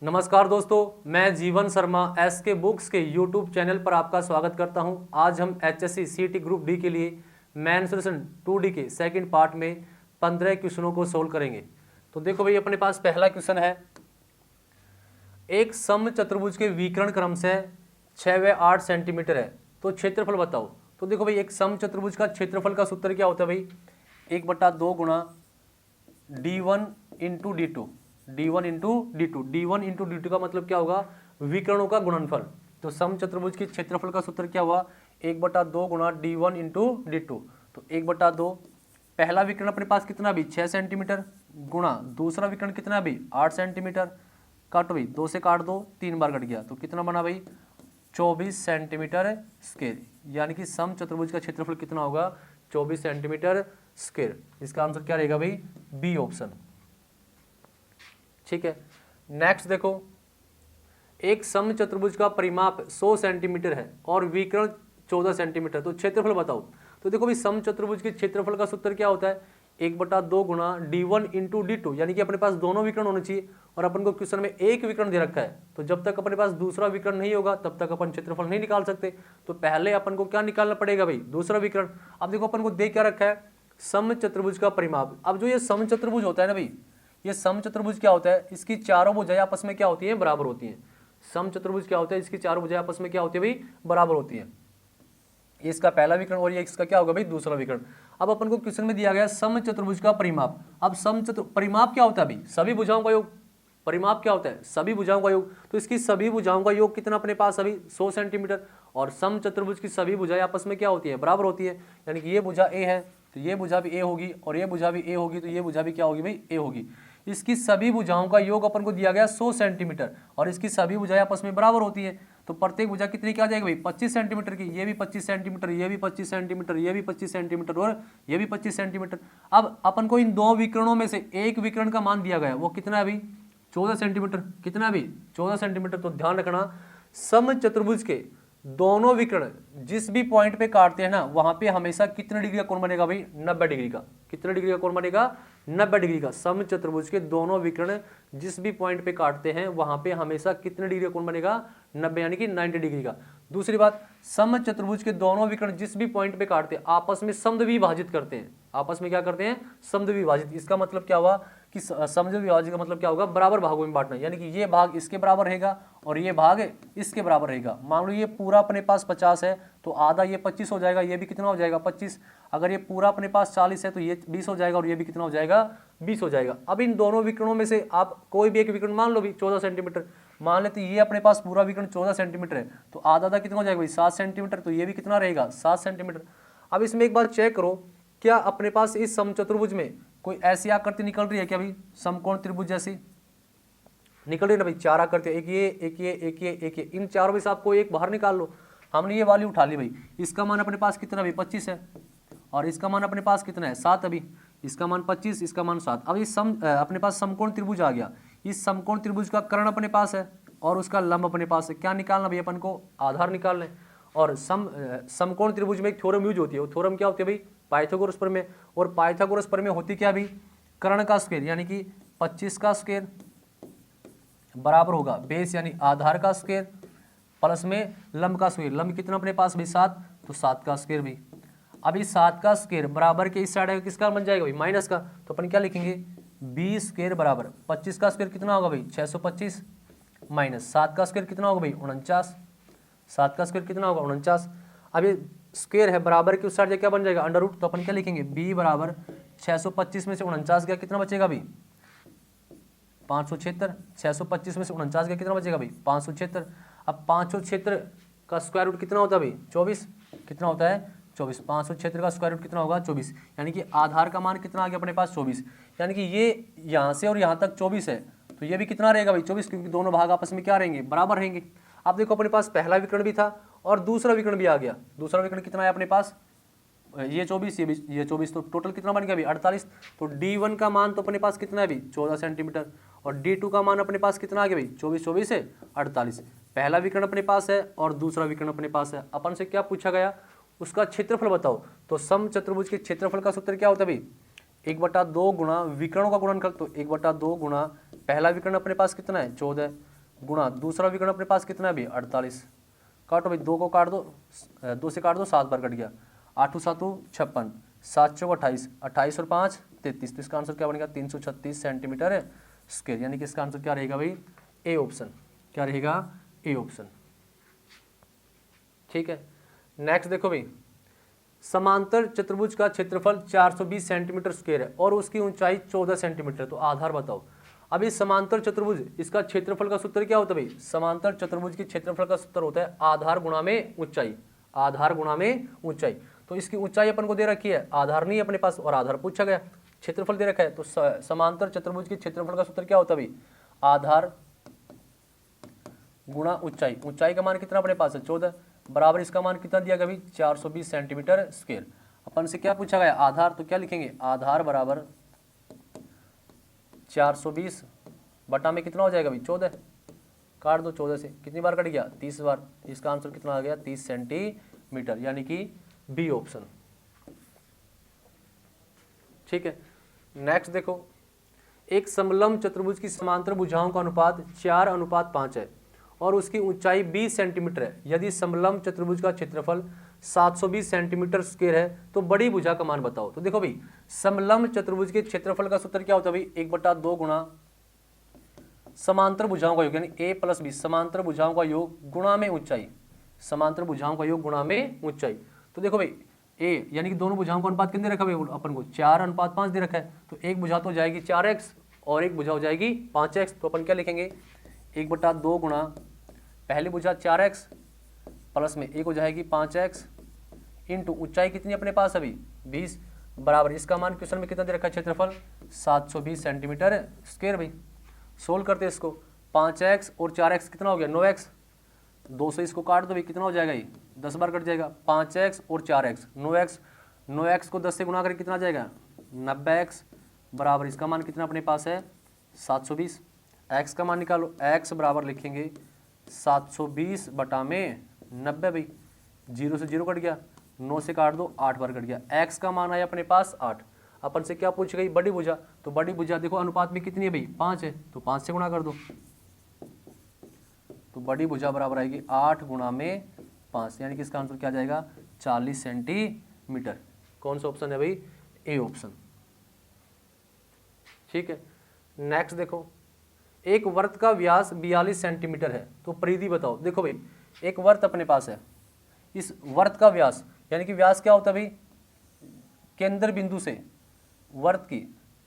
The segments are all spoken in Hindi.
नमस्कार दोस्तों, मैं जीवन शर्मा एसके बुक्स के यूट्यूब चैनल पर आपका स्वागत करता हूं। आज हम एचएससी सीटी ग्रुप डी के लिए मेंसुरेशन 2D के सेकंड पार्ट में 15 क्वेश्चनों को सोल्व करेंगे। तो देखो भाई, अपने पास पहला क्वेश्चन है, एक समचतुर्भुज के विकर्ण क्रम से 6 व 8 सेंटीमीटर है, तो क्षेत्रफल बताओ। तो देखो भाई, एक समचतुर्भुज का क्षेत्रफल का सूत्र क्या होता है भाई, 1/2 गुणा d1 into d2, d1 into d2, d1 into d2 का मतलब क्या होगा, विकर्णों का गुणनफल। तो समचतुर्भुज के क्षेत्रफल का सूत्र क्या हुआ, 1/2 गुणा d1 इंटू d2। तो 1/2, पहला विकर्ण अपने पास कितना भी 6 सेंटीमीटर, गुणा दूसरा विकर्ण कितना भी 8 सेंटीमीटर, काटो भाई, 2 से काट दो, 3 बार कट गया, तो कितना बना भाई 24 सेंटीमीटर स्क्वायर। यानी कि समचतुर्भुज का क्षेत्रफल कितना होगा, 24 सेंटीमीटर स्क्वायर। इसका आंसर क्या रहेगा भाई, बी ऑप्शन। ठीक है, नेक्स्ट देखो, एक समचतुर्भुज का परिमाप 100 सेंटीमीटर है और विकर्ण 14 सेंटीमीटर, तो क्षेत्रफल बताओ। तो देखो भाई, समचतुर्भुज के क्षेत्रफल का सूत्र क्या होता है, 1/2 गुणा d1 इंटू d2। यानी कि अपने पास दोनों विकर्ण होने चाहिए और अपन को क्वेश्चन में एक विकर्ण दे रखा है, तो जब तक अपने पास दूसरा विकर्ण नहीं होगा तब तक अपन क्षेत्रफल नहीं निकाल सकते। तो पहले अपन को क्या निकालना पड़ेगा भाई, दूसरा विकर्ण। अब देखो अपन को दे क्या रखा है, समचतुर्भुज का परिमाप। अब जो ये समचतुर्भुज होता है ना भाई, ये समचतुर्भुज क्या होता है, इसकी चारों भुजाएं आपस में क्या होती हैं, बराबर होती हैं। समचतुर्भुज क्या होता है, इसकी चारों भुजाएं आपस में क्या होती है भाई, बराबर होती है। ये इसका पहला विकर्ण और ये इसका क्या होगा भाई, दूसरा विकर्ण। अब अपन को क्वेश्चन में दिया गया समचतुर्भुज का परिमाप। अब परिमाप क्या होता है भाई, सभी भुजाओं का योग। परिमाप क्या होता है, सभी भुजाओं का योग। तो इसकी सभी भुजाओं का योग कितना अपने पास अभी 100 सेंटीमीटर, और समचतुर्भुज की सभी भुजाएं आपस में क्या होती है, बराबर होती है। यानी कि ये भुजा ए है तो ये भुजा भी ए होगी, और ये भुजा भी ए होगी तो ये भुजा भी क्या होगी भाई, ए होगी। इसकी सभी भुजाओं का योग अपन को दिया गया 100 सेंटीमीटर, और इसकी सभी भुजाएं आपस में बराबर होती है। तो प्रत्येक भुजा कितनी क्या आ जाएगी भाई, 25 सेंटीमीटर की। ये भी 25 सेंटीमीटर, ये भी 25 सेंटीमीटर, ये भी 25 सेंटीमीटर, और ये भी 25 सेंटीमीटर। अब अपन को इन दो विकर्णों में से एक विकर्ण का मान दिया गया, वो कितना है भाई, 14 सेंटीमीटर। कितना है भाई, 14 सेंटीमीटर। तो ध्यान रखना, समचतुर्भुज के दोनों विकर्ण जिस भी पॉइंट पे काटते हैं ना, वहां पे हमेशा कितने डिग्री का कोण बनेगा भाई, 90 डिग्री का। कितने डिग्री का कोण बनेगा, 90 डिग्री का। समचतुर्भुज के दोनों विकर्ण जिस भी पॉइंट पे काटते हैं वहां पे हमेशा कितने डिग्री का कोण बनेगा, 90, यानी कि 90 डिग्री का। दूसरी बात, समचतुर्भुज के दोनों विकर्ण जिस भी पॉइंट पे काटते हैं आपस में समद्विभाजित करते हैं। आपस में क्या करते हैं, समद्विभाजित। इसका मतलब क्या हुआ कि समद्विभाजित का मतलब क्या होगा, बराबर भागों में बांटना। यानी कि ये भाग इसके बराबर रहेगा और ये भाग इसके बराबर रहेगा। मान लो ये पूरा अपने पास 50 है तो आधा ये 25 हो जाएगा, ये भी कितना हो जाएगा 25। अगर ये पूरा अपने पास 40 है तो ये 20 हो जाएगा और ये भी कितना हो जाएगा, 20 हो जाएगा। अब इन दोनों विकर्णों में से आप कोई भी एक विकर्ण मान लो भी 14 सेंटीमीटर मान लेते, ये अपने पास पूरा विकर्ण 14 सेंटीमीटर है, तो आधा आधा कितना हो जाएगा भाई, 7 सेंटीमीटर। तो ये भी कितना रहेगा, 7 सेंटीमीटर। अब इसमें एक बात चेक करो, क्या अपने पास इस समचतुर्भुज में कोई ऐसी आकृति निकल रही है क्या भाई, समकोण त्रिभुज जैसी निकल रही है ना भाई। 4 आकृति, एक ये, एक ये, एक ये, एक ये, इन चारों में से आपको एक बाहर निकाल लो। हमने ये वाली उठा ली भाई, इसका मान अपने पास कितना भाई 25 है, और इसका मान अपने पास कितना है 7। अभी इसका मान 25, इसका मान 7। अब इस अपने पास समकोण त्रिभुज आ गया। इस समकोण त्रिभुज का कर्ण अपने पास है और उसका लंब अपने पास है। क्या निकालना भाई, अपन को आधार निकालना है। और समकोण त्रिभुज में एक थ्योरम यूज होती है। वो थ्योरम क्या होती है भाई, पाइथागोरस प्रमेय। और पाइथागोरस प्रमेय होती क्या भी, कर्ण का स्क्वायर यानी कि 25 का स्क्वायर बराबर होगा बेस यानी आधार का स्क्वायर प्लस में लंब का स्क्वायर। लंब कितना अपने पास भाई 7, तो 7 का स्क्वायर भी। अभी 7 का स्क्वायर बराबर के इस साइड किसका बन जाएगा भाई, माइनस का। तो अपन क्या लिखेंगे, बी स्क्वायर बराबर 25 का स्क्वायर कितना होगा भाई 625, माइनस 7 का स्क्वायर कितना होगा भाई 49। 7 का स्क्वायर कितना होगा 49। अब ये स्क्वायर है बराबर के उस साइड क्या बन जाएगा, अंडर रूट। तो अपन क्या लिखेंगे, b बराबर 625 में से 49 गया, कितना बचेगा भाई 576। 625 में से 49 गया, कितना बचेगा भाई 576। अब 576 का स्क्वायर रूट कितना होता है भाई 24। कितना होता है 24। 576 का स्क्वायर रूट कितना होगा 24। यानी कि आधार का मान कितना आ गया अपने पास 24। यानी कि ये यहाँ से और यहाँ तक 24 है, तो ये भी कितना रहेगा भाई 24, क्योंकि दोनों भाग आपस में क्या रहेंगे, बराबर रहेंगे। अब देखो अपने पास पहला विकर्ण भी था और दूसरा विकर्ण भी आ गया। दूसरा विकर्ण कितना है अपने पास, ये 24, ये 24, तो टोटल कितना बन गया अभी 48। तो d1 का मान तो अपने पास कितना है अभी 14 सेंटीमीटर, और d2 का मान अपने पास कितना आ गया भाई 24, 24 से 48। पहला विकर्ण अपने पास है और दूसरा विकर्ण अपने पास है। अपन से क्या पूछा गया, उसका क्षेत्रफल बताओ। तो समचतुर्भुज के क्षेत्रफल का सूत्र क्या होता है भाई, 1/2 गुणा विकर्णों का गुणनफल। तो 1/2 गुणा पहला विकर्ण अपने पास कितना है 14, गुणा दूसरा विकर्ण अपने पास कितना है भाई 48, काटो भाई 2 को काट दो, 2 से काट दो 7 बार कट गया, 8 7 56, 7 चौक 28, 28 और 5 33, तो इसका आंसर क्या बनेगा 336 सेंटीमीटर स्क्वायर, यानी कि इसका आंसर क्या रहेगा भाई ए ऑप्शन, क्या रहेगा ए ऑप्शन। ठीक है, नेक्स्ट देखो भाई, समांतर चतुर्भुज का क्षेत्रफल 420 सेंटीमीटर स्क्वायर है और उसकी ऊंचाई 14 सेंटीमीटर, तो आधार बताओ। अभी समांतर चतुर्भुज इसका क्षेत्रफल का सूत्र क्या होता है भाई, समांतर चतुर्भुज के क्षेत्रफल का सूत्र होता है आधार गुणा में ऊंचाई, आधार गुणा में ऊंचाई। तो इसकी ऊंचाई अपन को दे रखी है, आधार नहीं अपने पास और आधार पूछा गया, क्षेत्रफल दे रखा है, तो समांतर चतुर्भुज के क्षेत्रफल का सूत्र क्या होता है भाई, आधार गुणा ऊंचाई। ऊंचाई का मान कितना अपने पास है 14, बराबर इसका मान कितना दिया गया भाई 420 सेंटीमीटर स्क्वायर। अपन से क्या पूछा गया आधार, तो क्या लिखेंगे आधार बराबर 420 बटा में कितना हो जाएगा भाई 14, काट दो 14 से, कितनी बार कट गया 30 बार, इसका आंसर कितना आ गया 30 सेंटीमीटर, यानी कि बी ऑप्शन। ठीक है, नेक्स्ट देखो, एक समलंब चतुर्भुज की समांतर भुजाओं का अनुपात 4:5 है और उसकी ऊंचाई 20 सेंटीमीटर है। यदि समलंब चतुर्भुज का क्षेत्रफल 720 सेंटीमीटर स्क्वायर है तो बड़ी भुजा का मान बताओ। तो देखो भाई, समलंब चतुर्भुज के क्षेत्रफल का सूत्र क्या होता है भाई 1/2 गुणा समांतर भुजाओं का योग, यानी a + b समांतर भुजाओं का योग गुणा में ऊंचाई, समांतर भुजाओं का योग गुणा में ऊंचाई। तो देखो भाई a यानी कि दोनों भुजाओं का अनुपात कितने रखा भाई अपन को 4:5 दे रखा है, तो एक भुजा तो हो जाएगी 4x और एक भुजा हो जाएगी 5x, तो अपन क्या लिखेंगे 1/2 गुणा पहली भुजा 4x प्लस में एक हो जाएगी 5x इंटू ऊंचाई कितनी अपने पास अभी 20, बराबर इसका मान क्वेश्चन में कितना दे रखा है क्षेत्रफल 720 सेंटीमीटर स्क्वायर। भाई सोल्व करते हैं इसको, 5x और 4x कितना हो गया 9x, 2 से इसको काट दो भाई कितना हो जाएगा ये 10 बार कट जाएगा, 5x और 4x 9x को 10 से गुणा करके कितना आ जाएगा 90x, बराबर इसका मान कितना अपने पास है 720, x का मान निकालो, x बराबर लिखेंगे 720 बटा में 90 भाई, 0 से 0 कट गया, 9 से काट दो 8 बार कट गया, x का मान आया अपने पास 8। अपन से क्या पूछ गई बड़ी भुजा, तो बड़ी भुजा देखो अनुपात में कितनी है भाई 5 है, तो 5 से गुणा कर दो, तो बड़ी भुजा बराबर आएगी 8 गुणा में 5, यानी कि इसका आंसर क्या जाएगा 40 सेंटीमीटर। कौन सा ऑप्शन है भाई ए ऑप्शन। ठीक है, नेक्स्ट देखो, एक वृत्त का व्यास 42 सेंटीमीटर है तो परिधि बताओ। देखो भाई एक वृत्त अपने पास है, इस वृत्त का व्यास यानी कि व्यास क्या होता है भाई केंद्र बिंदु से वृत्त की,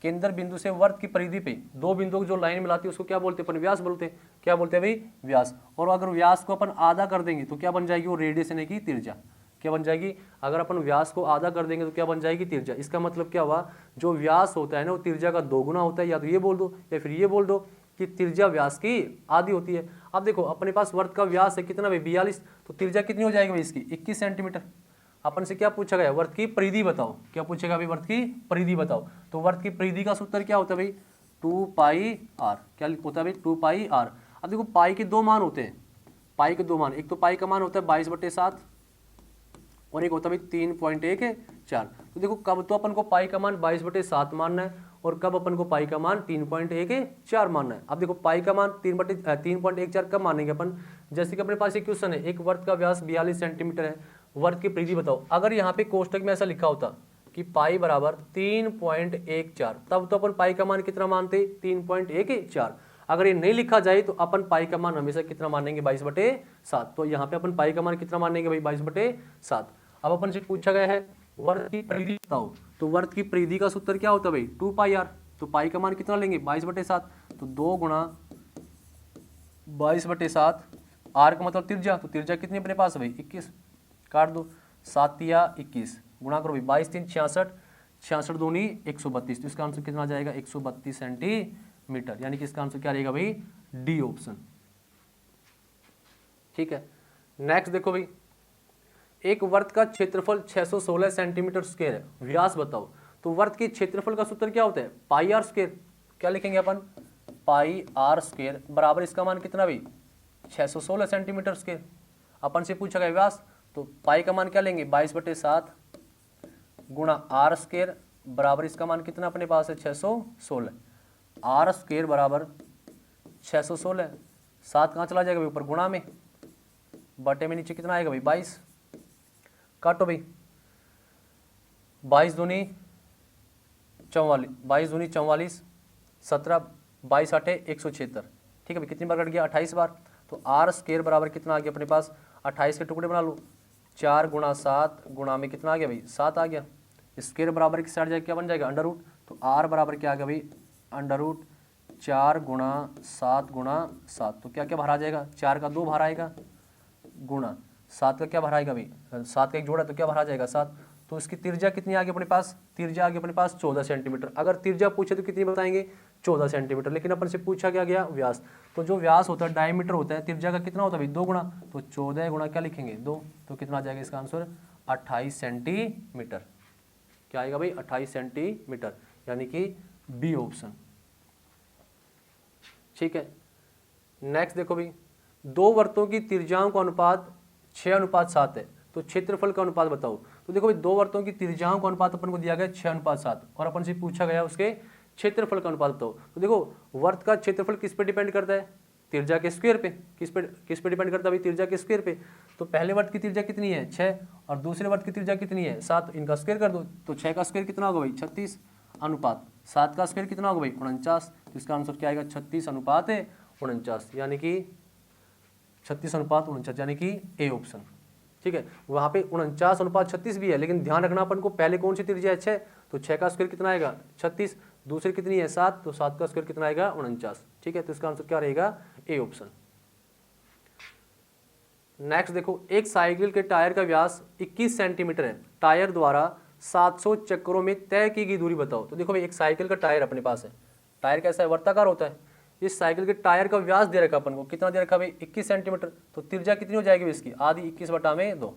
केंद्र बिंदु से वृत्त की परिधि पे दो बिंदुओं की जो लाइन मिलाती है उसको क्या बोलते हैं अपन व्यास बोलते हैं, क्या बोलते हैं भाई व्यास। और अगर व्यास को अपन आधा कर देंगे तो क्या बन जाएगी वो रेडियस यानी कि त्रिज्या, क्या बन जाएगी, अगर अपन व्यास को आधा कर देंगे तो क्या बन जाएगी त्रिज्या। इसका मतलब क्या हुआ, जो व्यास होता है ना वो त्रिज्या का 2 गुना होता है, या तो ये बोल दो या फिर ये बोल दो कि त्रिज्या व्यास की आधी होती है। अब देखो अपने पास वृत्त का व्यास है कितना भाई 42, तो त्रिज्या कितनी हो जाएगी भाई इसकी 21 सेंटीमीटर। अपन से क्या पूछा गया वृत्त की परिधि बताओ, क्या पूछेगा भाई वृत्त की परिधि बताओ। तो वृत्त की परिधि का सूत्र क्या होता है भाई 2πr, क्या होता है भाई 2πr। अब देखो पाई के 2 मान होते हैं, पाई के 2 मान, एक तो पाई का मान होता है 22/7 और एक होता है भाई 3.14। तो देखो कब तो अपन को पाई का मान 22/7 मानना है और कब अपन को पाई का मान 3.14 मानना है। अब देखो पाई का मान 3.14 कब मानेंगे अपन, जैसे कि अपने पास एक क्वेश्चन है, एक वृत्त का व्यास 42 सेंटीमीटर है, वृत्त की परिधि बताओ। अगर यहाँ पे कोष्टक में ऐसा लिखा होता कि पाई बराबर 3.14, तब तो अपन पाई का मान कितना मानते 3.14। अगर ये नहीं लिखा जाए तो अपन पाई का मान हमेशा कितना मानेंगे 22/7। तो यहाँ पे अपन पाई का मान कितना मानेंगे भाई 22/7। अब अपन से पूछा गया है वृत्त की परिधि बताओ, तो वृत्त की परिधि का सूत्र क्या होता है भाई 2πr। तो पाई का मान कितना लेंगे 22/7, तो 2 गुणा 22/7, आर का मतलब त्रिज्या, तो त्रिज्या कितनी अपने पास है भाई 21, काट दो 7 या 21 गुणा करो भाई 22 3 66, 66 दूनी 132, तो इसका आंसर कितना आ जाएगा 132 सेंटीमीटर, यानी कि इसका आंसर क्या रहेगा भाई डी ऑप्शन। ठीक है, नेक्स्ट देखो भाई, एक वृत्त का क्षेत्रफल 616 सेंटीमीटर स्क्वायर है, व्यास बताओ। तो वृत्त के क्षेत्रफल का सूत्र क्या होता है πr², क्या लिखेंगे अपन πr² बराबर इसका मान कितना भाई 616 सेंटीमीटर स्क्वायर। अपन से पूछा गया व्यास, तो पाई का मान क्या लेंगे 22/7 गुणा r² बराबर इसका मान कितना अपने पास है 616, r² बराबर 616, 7 कहाँ चला जाएगा भाई ऊपर, गुणा में, बटे में नीचे कितना आएगा भाई 22, काटो भाई, 22 दूनी 44, 22 दूनी 44, 17, 22 8 176, ठीक है भाई, कितनी बार कट गया 28 बार। तो आर स्क्वायर बराबर कितना आ गया अपने पास, 28 के टुकड़े बना लो, 4 गुणा 7 गुणा में कितना आ गया भाई 7 आ गया, स्क्वायर बराबर की साइड जाएगा क्या बन जाएगा अंडर रूट, तो आर बराबर क्या आ गया भाई अंडर रूट 4 गुणा 7 गुणा 7, तो क्या क्या बाहर आ जाएगा, 4 का 2 बाहर आएगा, गुणा 7 का क्या बाहर आएगा भाई, 7 का एक जोड़ा तो क्या बाहर आ जाएगा 7, तो इसकी त्रिज्या कितनी आ गई अपने पास, त्रिज्या आ गई अपने पास 14 सेंटीमीटर। अगर त्रिज्या पूछे तो कितनी बताएंगे 14 सेंटीमीटर, लेकिन अपन से पूछा क्या गया व्यास, तो जो व्यास होता है डायमीटर होता है, त्रिज्या का कितना होता है भाई 2 गुणा, तो 14 गुणा क्या लिखेंगे 2, तो कितना आ जाएगा इसका आंसर 28 सेंटीमीटर, क्या आएगा भाई 28 सेंटीमीटर, यानी कि बी ऑप्शन। ठीक है, नेक्स्ट देखो भाई, दो वर्तों की त्रिज्याओं का अनुपात 6:7 है, तो क्षेत्रफल का अनुपात बताओ। तो देखो भाई, दो वर्तों की त्रिज्याओं का अनुपात अपन को दिया गया 6:7 और अपन से पूछा गया उसके क्षेत्रफल का अनुपात बताओ। तो देखो, वर्त का क्षेत्रफल किस पे डिपेंड करता है, त्रिज्या के स्क्वायर पे। किस पे डिपेंड करता है भाई, त्रिज्या के स्क्वायर पे। तो पहले वर्त की त्रिज्या कितनी है 6 और दूसरे वर्त की त्रिज्या कितनी है 7, इनका स्क्वायर कर दो, तो 6 का स्क्वायर कितना होगा भाई 36 अनुपात 7 का स्क्वायर कितना होगा भाई 49, तो इसका आंसर क्या आएगा 36:49, यानी कि 36:49, यानी कि ए ऑप्शन। ठीक है, वहाँ पे 49:36 भी है, लेकिन ध्यान रखना अपन को पहले कौन सी त्रिज्या है 6, तो 6 का स्क्वायर कितना आएगा 36, दूसरी कितनी है 7, तो 7 का स्क्वायर कितना आएगा 49। ठीक है, तो इसका आंसर क्या रहेगा ए ऑप्शन। नेक्स्ट देखो, एक साइकिल के टायर का व्यास 21 सेंटीमीटर है, टायर द्वारा 700 चक्रों में तय की गई दूरी बताओ। तो देखो भाई, एक साइकिल का टायर अपने पास है, टायर कैसा है वर्ताकार होता है, इस साइकिल के टायर का व्यास दे रखा अपन को, कितना दे रखा भाई 21 सेंटीमीटर, तो त्रिज्या कितनी हो जाएगी इसकी आधी 21/2,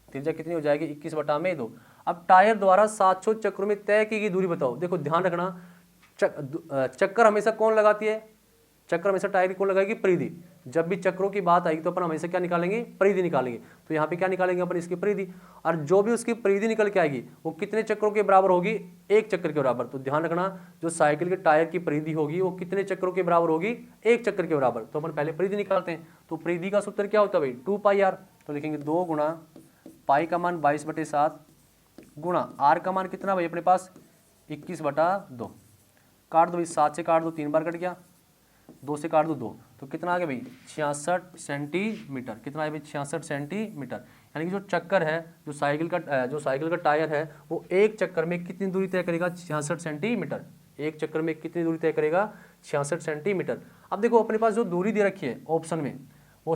त्रिज्या कितनी हो जाएगी 21/2। अब टायर द्वारा 700 चक्रों में तय की गई दूरी बताओ। देखो ध्यान रखना, चक्कर हमेशा कौन लगाती है, चक्कर हमेशा टायर की कौन लगाएगी परिधि। जब भी चक्रों की बात आएगी तो अपन हमेशा क्या निकालेंगे परिधि निकालेंगे, तो यहाँ पे क्या निकालेंगे अपन इसकी परिधि, और जो भी उसकी परिधि निकल के आएगी वो कितने चक्रों के बराबर होगी, एक चक्कर के बराबर। तो ध्यान रखना, जो साइकिल के टायर की परिधि होगी वो कितने चक्रों के बराबर होगी, एक चक्कर के बराबर। तो अपन पहले परिधि निकालते हैं, तो परिधि का सूत्र क्या होता है भाई 2πr, तो लिखेंगे 2 गुणा पाई का मान 22/7 गुणा आर का मान कितना भाई अपने पास 21/2, काट दो भाई, 7 से काट दो 3 बार कट गया, 2 से काट दो 2, तो कितना आ गया भाई 66 सेंटीमीटर, कितना है भाई 66 सेंटीमीटर। यानी कि जो चक्कर है, जो साइकिल का टायर है वो एक चक्कर में कितनी दूरी तय करेगा 66 सेंटीमीटर, एक चक्कर में कितनी दूरी तय करेगा 66 सेंटीमीटर। अब देखो अपने पास जो दूरी दे रखी है ऑप्शन में वो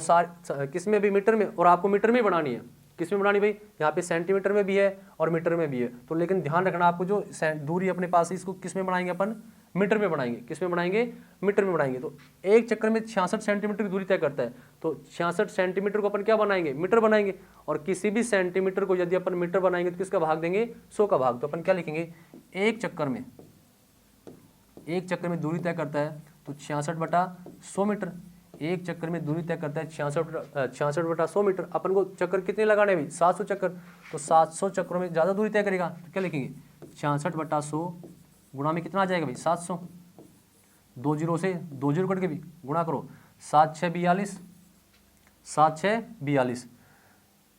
किस में भी मीटर में, और आपको मीटर में बनानी है, किस में बनानी भाई, यहाँ पे सेंटीमीटर में भी है और मीटर में भी है। तो लेकिन ध्यान रखना, आपको जो दूरी अपने पास है इसको किस में बनाएंगे अपन, मीटर में बनाएंगे। किस में बनाएंगे, मीटर में बनाएंगे। तो एक चक्कर में 66 सेंटीमीटर की दूरी तय करता है, तो 66 सेंटीमीटर को अपन क्या बनाएंगे, मीटर बनाएंगे। और किसी भी सेंटीमीटर को यदि अपन मीटर बनाएंगे तो किसका भाग देंगे 100 का भाग। तो अपन क्या लिखेंगे, एक चक्कर में दूरी तय करता है तो 66/100 मीटर, एक चक्कर में दूरी तय करता है 66/100 मीटर। अपन को चक्कर कितने लगाने भाई 700 चक्कर, तो 700 चक्करों में ज़्यादा दूरी तय करेगा, तो क्या लिखेंगे 66/100 गुणा में कितना आ जाएगा भाई 700, 2 0 से 2 0 कट के भी गुणा करो, 7 6 42, 7 6 42,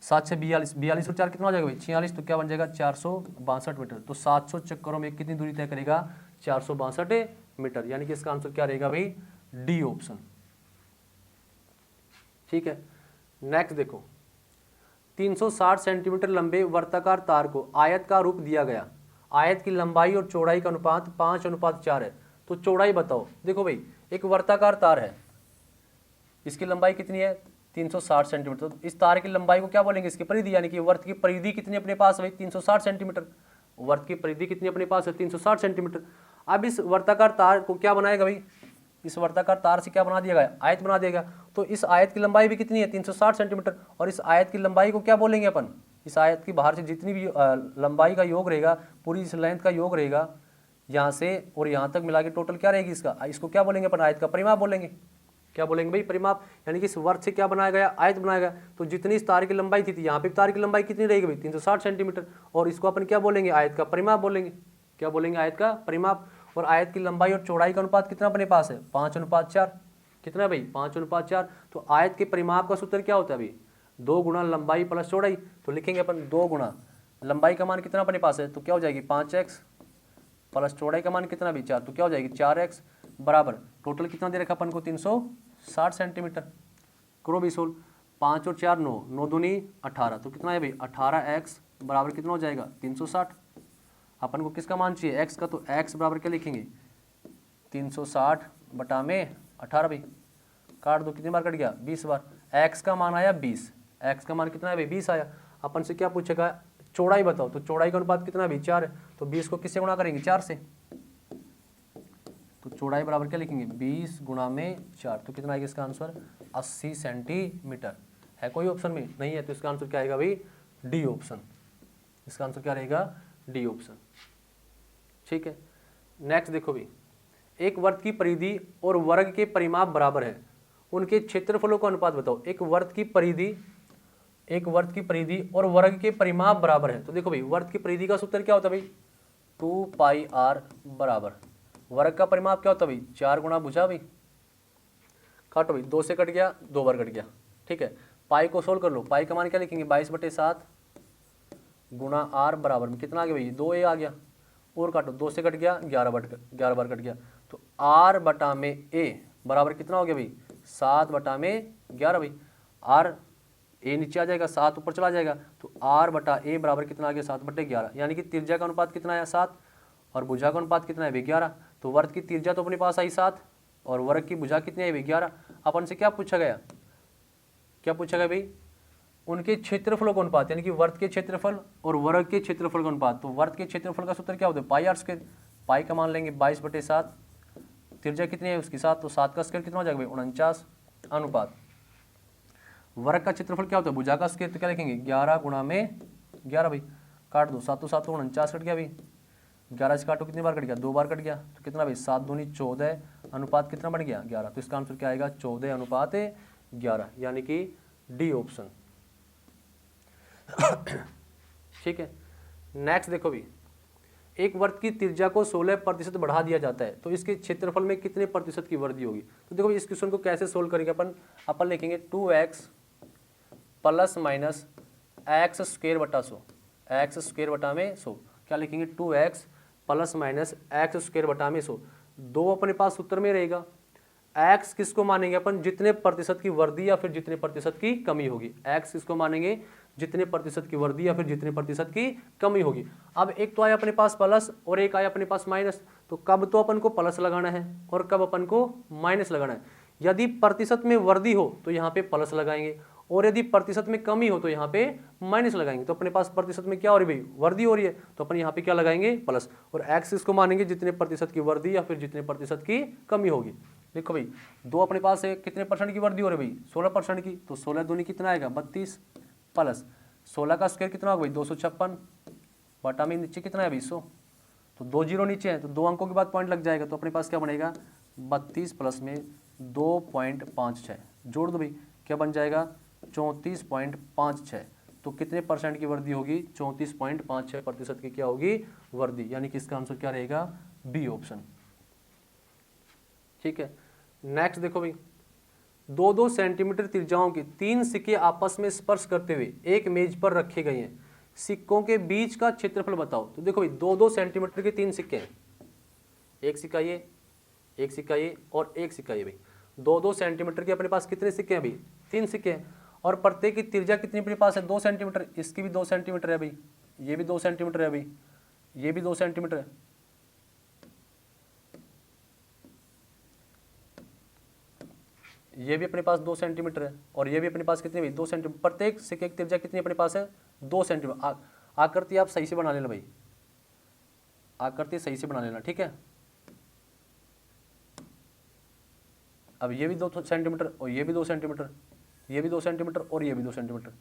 7 6 42, 42 और 4 कितना हो जाएगा भाई 46, तो क्या बन जाएगा 462 मीटर। तो 700 चक्करों में कितनी दूरी तय करेगा 462 मीटर, यानी कि इसका आंसर क्या रहेगा भाई डी ऑप्शन। ठीक है, नेक्स्ट देखो, 360 सेंटीमीटर लंबे वर्ताकार तार को आयत का रूप दिया गया, आयत की लंबाई और चौड़ाई का अनुपात 5:4 है, तो चौड़ाई बताओ। देखो भाई, एक वर्ताकार तार है, इसकी लंबाई कितनी है 360 सेंटीमीटर, तो इस तार की लंबाई को क्या बोलेंगे इसकी परिधि, यानी कि वर्त की परिधि कितनी अपने पास है भाई 360 सेंटीमीटर, वर्त की परिधि कितनी अपने पास है 360 सेंटीमीटर। अब इस वर्ताकार तार को क्या बनाएगा भाई, इस वर्ताकार तार से क्या बना दिया गया, आयत बना दिया गया। तो इस आयत की लंबाई भी कितनी है 360 सेंटीमीटर, और इस आयत की लंबाई को क्या बोलेंगे अपन, इस आयत की बाहर से जितनी भी लंबाई का योग रहेगा, पूरी इस लेंथ का योग रहेगा, यहाँ से और यहाँ तक मिला के टोटल क्या रहेगी इसका, इसको क्या बोलेंगे अपन, आयत का परिमाप बोलेंगे। क्या बोलेंगे भाई परिमाप, यानी कि इस वर्ग से क्या बनाया गया, आयत बनाया गया। तो जितनी इस तार की लंबाई थी यहाँ पे तार की लंबाई कितनी रहेगी भाई 360 सेंटीमीटर, और इसको अपन क्या बोलेंगे, आयत का परिमाप बोलेंगे। क्या बोलेंगे, आयत का परिमाप। और आयत की लंबाई और चौड़ाई का अनुपात कितना अपने पास है 5:4, कितना है भाई 5:4। तो आयत के परिमाप का सूत्र क्या होता है भाई 2 गुना लंबाई प्लस चौड़ाई। तो लिखेंगे अपन 2 गुना लंबाई का मान कितना अपने पास है तो क्या हो जाएगी 5x प्लस चौड़ाई का मान कितना भी 4 तो क्या हो जाएगी 4x बराबर टोटल कितना दे रखा अपन को 360 सेंटीमीटर। करो भी सोल्व 5 और 4 9 9 दूनी 18 तो कितना है भाई 18x बराबर कितना हो जाएगा 360। अपन को किसका मान चाहिए x का तो x बराबर क्या लिखेंगे 360 बटा में 18 भाई काट दो कितनी बार कट गया 20 बार। x का मान आया 20 x का मान कितना है भाई 20 आया। अपन से क्या पूछेगा चौड़ाई बताओ तो चौड़ाई का अनुपात कितना है भाई 4 है तो 20 को किससे गुणा करेंगे 4 से। तो चौड़ाई बराबर क्या लिखेंगे 20 गुणा में 4 तो कितना आएगा इसका आंसर 80 सेंटीमीटर। है कोई ऑप्शन में नहीं है तो इसका आंसर क्या आएगा भाई डी ऑप्शन। इसका आंसर क्या रहेगा डी ऑप्शन। ठीक है नेक्स्ट देखो भाई एक वर्ग की परिधि और वर्ग के परिमाप बराबर है उनके क्षेत्रफलों का अनुपात बताओ। एक वर्ग की परिधि और वर्ग के परिमाप बराबर है तो देखो भाई वर्ग की परिधि का सूत्र क्या होता है भाई 2πr बराबर वर्ग का परिमाप क्या होता है भाई 4 गुना भुजा भाई काटो भाई 2 से कट गया 2 बार कट गया। ठीक है पाई को सोल्व कर लो पाई का मान क्या लिखेंगे 22/7 गुना r बराबर में कितना आ गया भाई 2a आ गया और काटो 2 से कट गया 11 बार कट गया तो r बटा में a बराबर कितना हो गया भाई 7 बटा में 11 भाई r a नीचे आ जाएगा 7 ऊपर चला जाएगा तो r बटा a बराबर कितना आ गया 7/11 यानी कि त्रिज्या का अनुपात कितना आया 7 और भुजा का अनुपात कितना है भाई 11। तो वर्ग की त्रिज्या तो अपने पास आई 7 और वर्ग की भुजा कितनी आई भाई 11। अपन से क्या पूछा गया भाई उनके क्षेत्रफलों का अनुपात यानी कि वर्ग के क्षेत्रफल और वर्ग के क्षेत्रफल का अनुपात। तो वर्ग के क्षेत्रफल का सूत्र क्या होता है πr²। पाई का मान लेंगे 22/7 त्रिज्या कितनी है उसकी 7 तो 7 का स्क्वायर कितना हो जाएगा भाई 49 अनुपात वर्ग का क्षेत्रफल क्या होता है भुजा का स्क्वायर तो क्या लिखेंगे 11 गुणा में 11 भाई काट दो 7 7 49 कट गया भाई 11 से काटो कितनी बार कट गया 2 बार कट गया तो कितना भाई 7 दूनी 14 अनुपात कितना बन गया 11 तो इसका आंसर क्या आएगा 14:11 यानी कि डी ऑप्शन। ठीक है नेक्स्ट देखो भी एक वर्ग की त्रिज्या को 16% बढ़ा दिया जाता है तो इसके क्षेत्रफल में कितने प्रतिशत की वृद्धि होगी। तो देखो इस क्वेश्चन को कैसे सोल्व करेंगे अपन लिखेंगे 2x प्लस माइनस x² बटा 100 x² बटा में 100 क्या लिखेंगे 2x प्लस माइनस x² बटा में 100 दो अपने पास सूत्र में रहेगा x किसको मानेंगे अपन जितने प्रतिशत की वृद्धि या फिर जितने प्रतिशत की कमी होगी। x किसको मानेंगे जितने प्रतिशत की वृद्धि या फिर जितने प्रतिशत की कमी होगी। अब एक तो आया अपने पास प्लस और एक आया अपने पास माइनस तो कब तो अपन को प्लस लगाना है और कब अपन को माइनस लगाना है। यदि प्रतिशत में वृद्धि हो तो यहाँ पे प्लस लगाएंगे और यदि प्रतिशत में कमी हो तो यहाँ पे माइनस लगाएंगे। तो अपने पास प्रतिशत में क्या हो रही है भाई वृद्धि हो रही है तो अपन यहाँ पे क्या लगाएंगे प्लस और x इसको मानेंगे जितने प्रतिशत की वृद्धि या फिर जितने प्रतिशत की कमी होगी। देखो भाई दो अपने पास है कितने परसेंट की वृद्धि हो रही है भाई 16% की तो 16 दूनी कितना आएगा 32 प्लस 16 का स्क्वायर कितना होगा भाई 256 बटा में नीचे कितना है 200 तो 2 जीरो नीचे है तो 2 अंकों के बाद पॉइंट लग जाएगा तो अपने पास क्या बनेगा 32 प्लस में 2.56 जोड़ दो भाई क्या बन जाएगा 34.56 तो कितने परसेंट की वृद्धि होगी 34.56% की क्या होगी वृद्धि यानी कि इसका आंसर क्या रहेगा बी ऑप्शन। ठीक है नेक्स्ट देखो भाई 2-2 सेंटीमीटर त्रिज्याओं के 3 सिक्के आपस में स्पर्श करते हुए एक मेज पर रखे गए हैं सिक्कों के बीच का क्षेत्रफल बताओ। तो देखो भाई 2-2 सेंटीमीटर के 3 सिक्के हैं एक सिक्का ये और एक सिक्का ये भाई 2-2 सेंटीमीटर के अपने पास कितने सिक्के हैं भाई 3 सिक्के हैं और प्रत्येक की त्रिज्या कितनी अपने पास है 2 सेंटीमीटर इसकी भी 2 सेंटीमीटर है भाई ये भी 2 सेंटीमीटर है भाई ये भी 2 सेंटीमीटर है ये भी अपने पास 2 सेंटीमीटर है और ये भी अपने पास कितनी भाई 2 सेंटीमीटर प्रत्येक सिक्के की त्रिज्या कितनी अपने पास है 2 सेंटीमीटर। आकृति आप सही से बना लेना भाई आकृति सही से बना लेना ठीक है। अब ये भी 2 सेंटीमीटर और ये भी 2 सेंटीमीटर ये भी 2 सेंटीमीटर और ये भी 2 सेंटीमीटर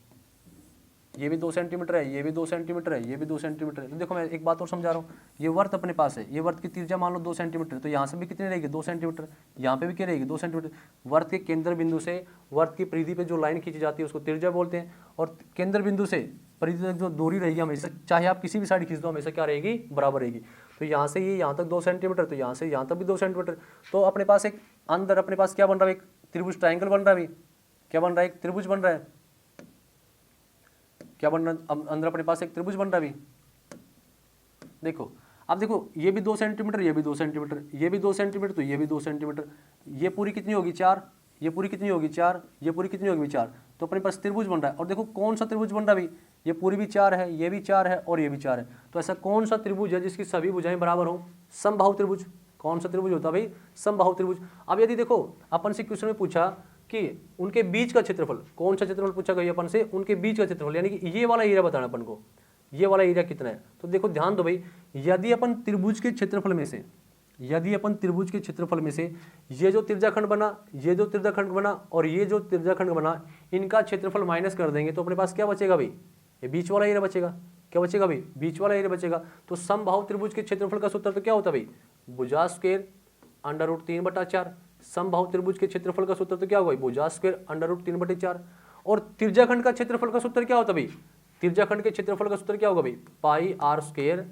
ये भी 2 सेंटीमीटर है ये भी 2 सेंटीमीटर है ये भी 2 सेंटीमीटर है। तो देखो मैं एक बात और समझा रहा हूँ ये वर्त अपने पास है ये वर्त की त्रिज्या मान लो 2 सेंटीमीटर तो यहाँ से भी कितनी रहेगी 2 सेंटीमीटर यहाँ पे भी क्या रहेगी 2 सेंटीमीटर। वर्त के केंद्र बिंदु से वर्त की परिधि पे जो लाइन खींची जाती है उसको त्रिज्या बोलते हैं और केंद्र बिंदु से परिधि तक जो दूरी रहेगी हमेशा चाहे आप किसी भी साइड खींच दो हमेशा क्या रहेगी बराबर रहेगी। तो यहाँ से ये यहाँ तक 2 सेंटीमीटर, तो यहाँ से यहाँ तक भी 2 सेंटीमीटर। तो अपने पास एक अंदर अपने पास क्या बन रहा है, एक त्रिभुज ट्राइंगल बन रहा है। अभी क्या बन रहा है, एक त्रिभुज बन रहा है। क्या बन रहा है, अंदर अपने पास एक त्रिभुज बन रहा है। अभी देखो, अब देखो ये भी 2 सेंटीमीटर, ये भी 2 सेंटीमीटर, ये भी 2 सेंटीमीटर, तो ये भी 2 सेंटीमीटर, ये पूरी कितनी होगी 4, ये पूरी कितनी होगी 4, ये पूरी कितनी होगी 4। तो अपने पास त्रिभुज बन रहा है। और देखो कौन सा त्रिभुज बन रहा है, अभी ये पूरी भी 4 है, ये भी 4 है और ये भी 4 है। तो ऐसा कौन सा त्रिभुज है जिसकी सभी भुजाएं बराबर हो? समबाहु त्रिभुज। कौन सा त्रिभुज होता है भाई? समबाहु त्रिभुज। अब यदि देखो अपन से क्वेश्चन में पूछा कि उनके बीच का क्षेत्रफल, कौन सा क्षेत्रफल पूछा गया अपन से? उनके बीच का क्षेत्रफल, यानी कि ये वाला एरिया बताना अपन को, ये वाला एरिया कितना है। तो देखो ध्यान दो भाई, यदि अपन त्रिभुज के क्षेत्रफल में से, यदि अपन त्रिभुज के क्षेत्रफल में से ये जो त्रिज्याखंड बना, ये जो त्रिज्याखंड बना और ये जो त्रिज्याखंड बना, इनका क्षेत्रफल माइनस कर देंगे तो अपने पास क्या बचेगा भाई? ये बीच वाला एरिया बचेगा। क्या बचेगा भाई? बीच वाला एरिया बचेगा। तो समबाहु त्रिभुज के क्षेत्रफल का सूत्र तो क्या होता है भाई? भुजा स्क्वायर √3/4। समबाहु त्रिभुज के क्षेत्रफल का सूत्र तो क्या होगा? भुजा स्क्वायर √3/4। और त्रिज्याखंड का क्षेत्रफल का सूत्र क्या होता है भाई? त्रिज्याखंड के क्षेत्रफल का सूत्र क्या होगा भाई? πr²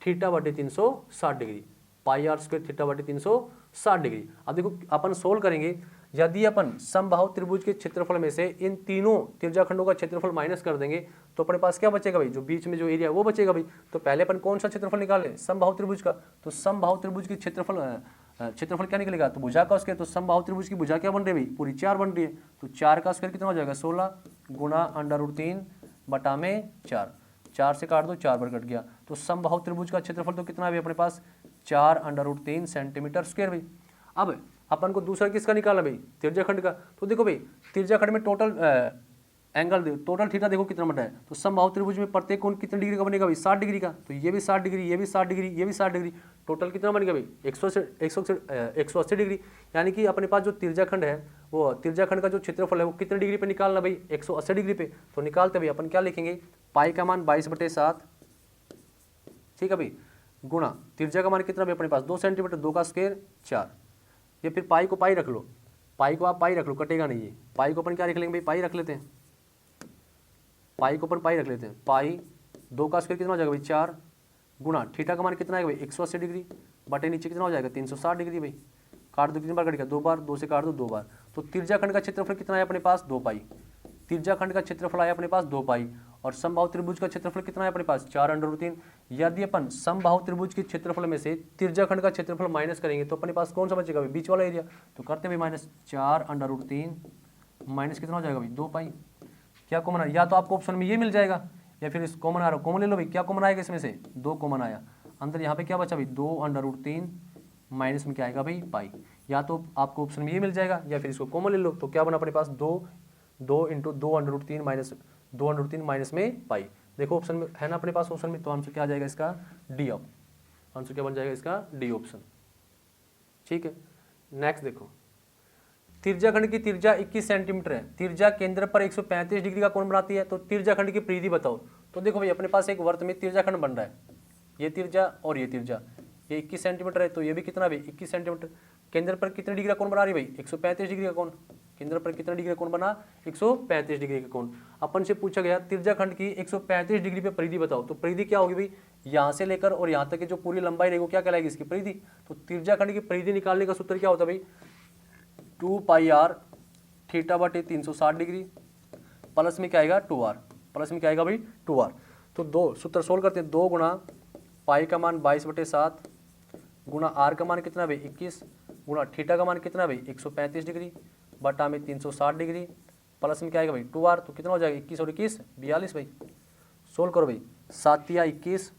θ/360 degree, πr² θ/360 degree. अब देखो अपन सोल्व करेंगे, यदि अपन समबाहु त्रिभुज के क्षेत्रफल में से इन तीनों त्रिज्याखंडों का क्षेत्रफल माइनस कर देंगे तो अपने पास क्या बचेगा भाई? जो बीच में जो एरिया है वो बचेगा भाई। तो पहले अपन कौन सा क्षेत्रफल निकालें? समबाहु त्रिभुज का। तो समबाहु त्रिभुज की क्षेत्रफल क्या निकलेगा? तो भुजा का स्क्वायर। तो समबाहु त्रिभुज की भुजा क्या बन रही है भाई? पूरी 4 बन रही है। तो 4 का स्क्वायर कितना हो जाएगा? 16 गुणा √3/4। 4 से काट दो, 4 बार कट गया। तो समबाहु त्रिभुज का क्षेत्रफल तो कितना है अपने पास? 4√3 सेंटीमीटर स्क्वायर भाई। अब अपन को दूसरा किसका निकालना भाई? त्रिज्याखंड का। तो देखो भाई, त्रिज्याखंड में टोटल एंगल, टोटल थीटा देखो कितना बन रहा है। तो समबाहु त्रिभुज में प्रत्येक कोण कितने डिग्री का बनेगा भाई? 60 डिग्री का। तो ये भी 60 डिग्री, ये भी 60 डिग्री, ये भी 60 डिग्री, टोटल कितना बनेगा भाई? 180 डिग्री। यानी कि अपने पास जो त्रिज्याखंड है, वो त्रिज्याखंड का जो क्षेत्रफल है वो कितने डिग्री पे निकालना भाई? 180 डिग्री पे। तो निकालते भाई अपन क्या लिखेंगे? पाई का मान 22/7, ठीक है भाई, गुणा त्रिज्या का मान कितना भाई अपने पास? 2 सेंटीमीटर, 2 का स्क्वायर 4। ये फिर पाई को पाई रख लो, पाई को आप पाई रख लो, कटेगा नहीं ये। पाई को अपन क्या रख लेंगे भाई? पाई रख लेते हैं, पाई को अपन पाई रख लेते हैं। पाई 2 का स्क्वायर कितना हो जाएगा भाई? 4 गुणा थीटा का मान कितना है भाई? 180 डिग्री बटे नीचे कितना हो जाएगा? 360 डिग्री भाई। काट दो, कितनी बार कट गया? 2 बार, 2 से काट दो 2 बार। तो त्रिज्याखंड का क्षेत्रफल कितना है अपने पास? 2 पाई। त्रिज्याखंड का क्षेत्रफल आया अपने पास 2 पाई। और समबाहु त्रिभुज का क्षेत्रफल कितना है अपने पास? 4√3। यदि अपन समबाहु त्रिभुज के क्षेत्रफल में से त्रिज्याखंड का क्षेत्रफल माइनस करेंगे तो अपने पास कौन सा बचेगा भाई? बीच वाला एरिया। तो करते हैं भाई माइनस 4√3 माइनस कितना हो जाएगा भाई? 2 पाई। क्या कॉमन आया? या तो आपको ऑप्शन में ये मिल जाएगा या फिर इस कॉमन आ रहा, कॉमन ले लो भाई। क्या कॉमन आएगा इसमें से? 2 कॉमन आया। अंदर यहाँ पे क्या बचा भाई? 2√3 माइनस में क्या आएगा भाई? पाई। या तो आपको ऑप्शन में ये मिल जाएगा या फिर इसको कॉमन ले लो। तो क्या बना अपने पास? 2 इंटू 2√3 माइनस 2√3 माइनस में पाई। देखो ऑप्शन में है ना अपने पास, ऑप्शन में। तो आंसर क्या आ जाएगा इसका? डी। आंसर क्या बन जाएगा इसका? D option. ठीक है, नेक्स्ट देखो, त्रिज्याखंड की त्रिज्या 21 सेंटीमीटर है। त्रिज्या केंद्र पर 135 डिग्री का कोण बनाती है। तो त्रिज्याखंड की परिधि बताओ। तो देखो भाई अपने पास एक वृत्त में त्रिज्याखंड बन रहा है, ये त्रिज्या और ये त्रिज्या, ये 21 सेंटीमीटर है। तो ये भी कितना भाई? 21 सेंटीमीटर। केंद्र पर कितने डिग्री का कोण बना रही है भाई? 135 डिग्री का कोण। केंद्र पर कितना डिग्री का कोण बना? 135 डिग्री का कोण। अपन से पूछा गया त्रिज्याखंड की 135 डिग्री पे परिधि बताओ। तो परिधि क्या होगी भाई? यहाँ से लेकर और यहाँ तक की जो पूरी लंबाई रहेगी क्या कहलाएगी? इसकी परिधि। तो त्रिज्याखंड की परिधि निकालने का सूत्र क्या होता है भाई? 2πr θ/360 डिग्री प्लस में क्या आएगा? 2r, प्लस में क्या आएगा भाई? 2r। तो दो सूत्र सोल्व करते हैं। 2 गुणा पाई का मान 22/7 गुणा आर का मान कितना भाई? 21 गुणा थीटा का मान कितना भाई? 135 डिग्री बटा में 360 डिग्री प्लस में क्या आएगा भाई? 2r। तो कितना हो जाएगा? 21 और 21 42 भाई। सोल्व करो भाई। 7 या 21,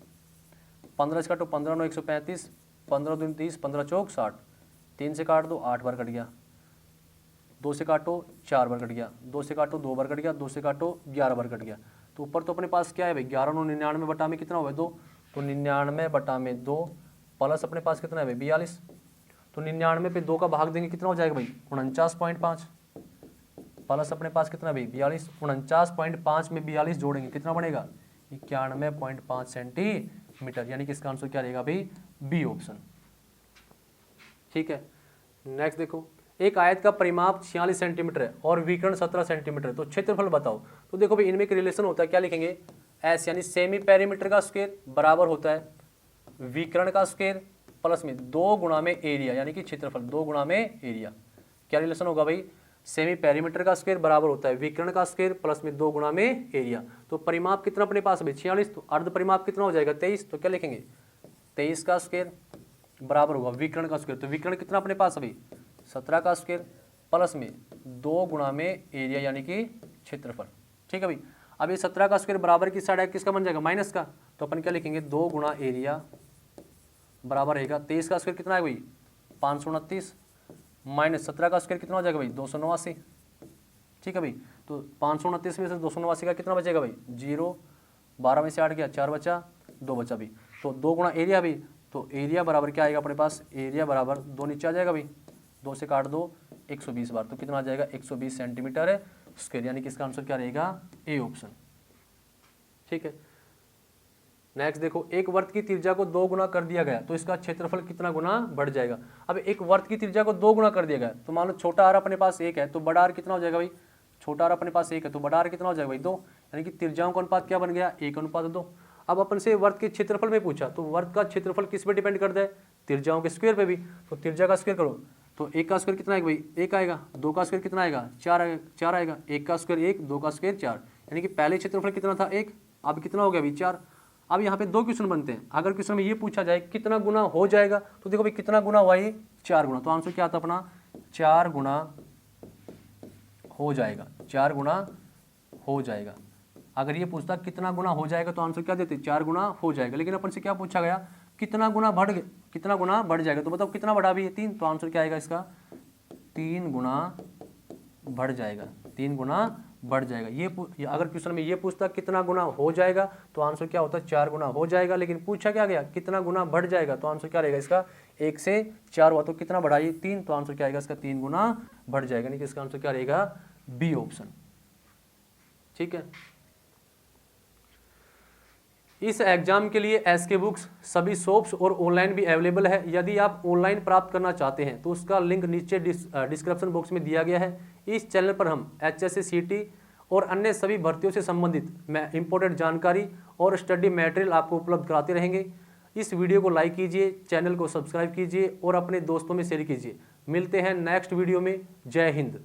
15 से काटो 15 9 135, 15 दूनी 30, 15 चौक 60, 3 से काट दो 8 बार कट गया, 2 से काटो 4 बार कट गया, 2 से काटो 2 बार कट गया, 2 से काटो 11 बार कट गया। तो ऊपर तो अपने पास क्या है भाई? 11 9 99 बटा में कितना हुआ? 2। तो 99 बटा में 2 प्लस अपने पास कितना है भाई? 42। तो 99 पे 2 का भाग देंगे कितना हो जाएगा भाई? 49.5 प्लस अपने पास कितना भाई? 42। 49.5 में 42 जोड़ेंगे कितना बनेगा? 91.5 सेंटीमीटर। यानी कि इसका आंसर क्या रहेगा भाई? B option. ठीक है, नेक्स्ट देखो, एक आयत का परिमाप 46 सेंटीमीटर है और विकर्ण 17 सेंटीमीटर है। तो क्षेत्रफल बताओ। तो देखो भाई इनमें एक रिलेशन होता है, क्या लिखेंगे? एस यानी सेमी पेरीमीटर का स्क्वायर बराबर होता है विकर्ण का स्क्वायर प्लस में 2 गुणा में एरिया यानी कि क्षेत्रफल, 2 गुणा में एरिया। क्या रिलेशन होगा भाई, सेमी पेरीमीटर का स्क्वायर बराबर होता है विकर्ण का स्क्वायर प्लस में 2 गुणा में एरिया। तो परिमाप कितना अपने पास है 46, तो अर्ध परिमाप कितना हो जाएगा 23, तो क्या लिखेंगे 23 का स्क्वायर बराबर होगा विकर्ण का स्क्वायर। तो विकर्ण कितना अपने पास अभी 17 का स्क्वायर प्लस में 2 गुणा में एरिया यानी कि क्षेत्रफल। ठीक है भाई, अब ये 17 का स्क्वायर बराबर की साइड है किसका बन जाएगा माइनस का, तो अपन क्या लिखेंगे 2 गुणा एरिया बराबर रहेगा 23 का स्क्वायर कितना है भाई 529 माइनस 17 का स्क्वायर कितना हो जाएगा भाई 289। ठीक है भाई, तो 529 में से 289 का कितना बचेगा भाई 0, 12 में से 8 गया 4 बचा 2 बचा भाई। तो 2 गुणा एरिया भी, तो एरिया बराबर क्या आएगा अपने पास, एरिया बराबर 2 नीचे आ जाएगा भाई, 2 से काट दो 120 बार, तो कितना आ जाएगा 120 सेंटीमीटर स्क्वायर, यानी कि इसका आंसर क्या रहेगा ए ऑप्शन। ठीक है, नेक्स्ट देखो, एक वृत्त की त्रिज्या को 2 गुना कर दिया गया तो इसका क्षेत्रफल कितना गुना बढ़ जाएगा। अब एक वृत्त की त्रिज्या को 2 गुना कर दिया गया, तो मान लो छोटा आर अपने पास 1 है तो बड़ा आर कितना हो जाएगा भाई, छोटा आर अपने पास 1 है तो बड़ा आर कितना हो जाएगा भाई 2, यानी कि त्रिज्याओं का अनुपात क्या बन गया 1:2। अब अपन से वृत्त के क्षेत्रफल में पूछा, तो वृत्त का क्षेत्रफल किस पे डिपेंड करता है, त्रिज्याओं के स्क्वायर पे भी। तो त्रिज्या का स्क्वायर करो, तो 1 का स्क्वायर कितना आएगा भाई 1 आएगा, 2 का स्क्वायर कितना आएगा 4 आएगा, 1 का स्क्वायर 1, 2 का स्क्वायर 4, यानी कि पहले क्षेत्रफल कितना था 1, अब कितना हो गया भाई 4। अब यहाँ पे 2 क्वेश्चन बनते हैं, अगर क्वेश्चन में ये पूछा जाए कितना गुना हो जाएगा, तो देखो भाई कितना गुना हुआ ये 4 गुना, तो आंसर क्या आता अपना 4 गुना हो जाएगा, 4 गुना हो जाएगा। अगर ये पूछता कितना गुना हो जाएगा तो आंसर क्या देते 4 गुना हो जाएगा, लेकिन अपन से क्या पूछा गया कितना गुना बढ़ जाएगा, तो बताओ कितना बढ़ा भी है 3, तो आंसर क्या आएगा इसका 3 गुना बढ़ जाएगा, 3 गुना बढ़ जाएगा। ये अगर क्वेश्चन में ये पूछता कितना गुना हो जाएगा तो आंसर क्या होता है 4 गुना हो जाएगा, लेकिन पूछा क्या गया कितना गुना बढ़ जाएगा, तो आंसर क्या रहेगा इसका 1 से 4 हुआ तो कितना बढ़ा ये 3, तो आंसर क्या आएगा इसका 3 गुना बढ़ जाएगा, यानी कि इसका आंसर क्या रहेगा बी ऑप्शन। ठीक है, इस एग्जाम के लिए एसके बुक्स सभी शॉप्स और ऑनलाइन भी अवेलेबल है। यदि आप ऑनलाइन प्राप्त करना चाहते हैं तो उसका लिंक नीचे डिस्क्रिप्शन बॉक्स में दिया गया है। इस चैनल पर हम HSC CT और अन्य सभी भर्तियों से संबंधित इंपॉर्टेंट जानकारी और स्टडी मटेरियल आपको उपलब्ध कराते रहेंगे। इस वीडियो को लाइक कीजिए, चैनल को सब्सक्राइब कीजिए और अपने दोस्तों में शेयर कीजिए। मिलते हैं नेक्स्ट वीडियो में। जय हिंद।